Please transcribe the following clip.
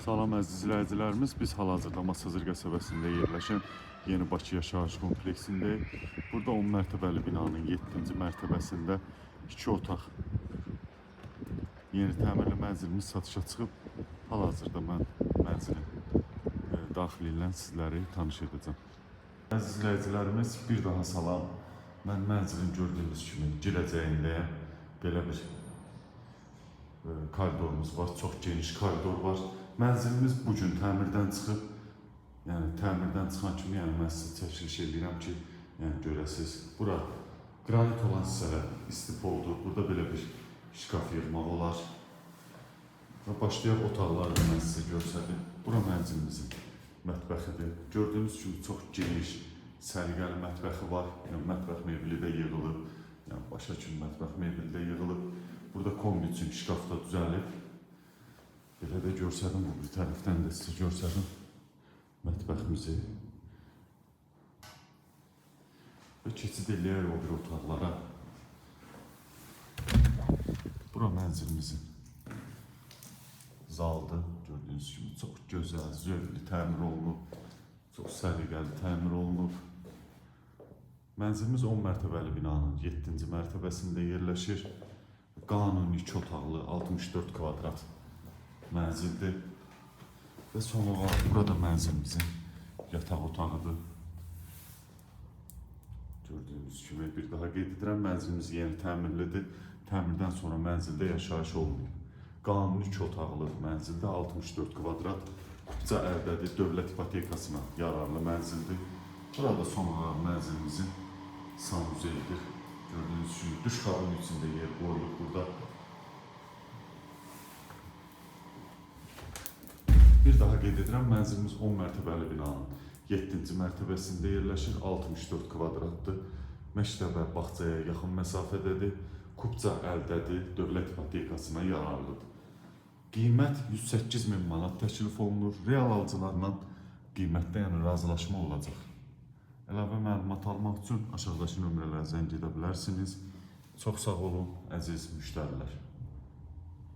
Salam əziz izləyicilərimiz, biz hal-hazırda Masazır qəsəbəsində yerləşən Yeni Bakı yaşayış kompleksindəyik. Burada 10 mərtəbəli binanın 7-ci mərtəbəsində 2 otaq yeni təmirli mənzilimiz satışa çıxıb. Hal-hazırda mən mənzilin daxili ilə sizləri tanış edəcəm. Əziz izləyicilərimiz, bir daha salam. Mən mənzilin gördüyünüz kimi girəcəyindəyəm. Belə bir koridorumuz var, çox geniş koridor var. Mənzilimiz bugün təmirdən çıxıb. Yəni təmirdən çıxan kimi mən sizə çəkiliş edirəm ki, görəsiniz. Bura qranit olan hissələr istipoldur. Burada belə bir şkaf yığmaq olar. Və başlayaq otaqları mən sizə göstərdim. Bura mənzilimizin mətbəxidir. Gördüyünüz kimi çox geniş, səliqəli mətbəxi var. Yəni mətbəx mebeli də yığılıb. Yəni başa kimi mətbəx mebeli də yığılıb. Burada kombi üçün şkaf da düzəlib. Belə də görsədim, bu bir tərəfdən də sizə görsədim mətbəximizi. Və keçid eləyək o bir otaqlara. Bura mənzilimizin zaldır. Gördüyünüz kimi çox gözəl, zövqlü təmir olunub. Çox səliqəli təmir olunub. Mənzilimiz 10 mərtəbəli binanın 7-ci mərtəbəsində yerləşir. Qanuni 2 otaqlı 64 kvadrat mənzildir. Və son olaraq burada mənzilimizin yataq otağıdır. Gördüyünüz kimi bir daha qeyd edirəm, mənzilimiz yeni təmirlidir. Təmirdən sonra mənzildə yaşayış olmuyor. Qanuni 2 otaqlı mənzildə 64 kvadrat kupça əldədir. Dövlət ipotekasına yararlı mənzildir. Burada son olaraq mənzilimizin sanuzeyidir. Gördüğünüz gibi duş kabinin içinde yer qoyulub burada. Bir daha qeyd edirəm, mənzilimiz 10 mərtəbəli binanın 7-ci mərtəbəsində yerləşir, 64 kvadratdır. Məktəbə, bağçaya yaxın məsafədədir, kupça əldədir, dövlət ipotekasına yararlıdır. Qiymət 108.000 manat təklif olunur, real alıcılarla qiymətdə razılaşma olacaq. Əlavə məlumat almaq üçün aşağıdakı nömrələrə zəng edə bilərsiniz. Çox sağ olun, əziz müştərilər.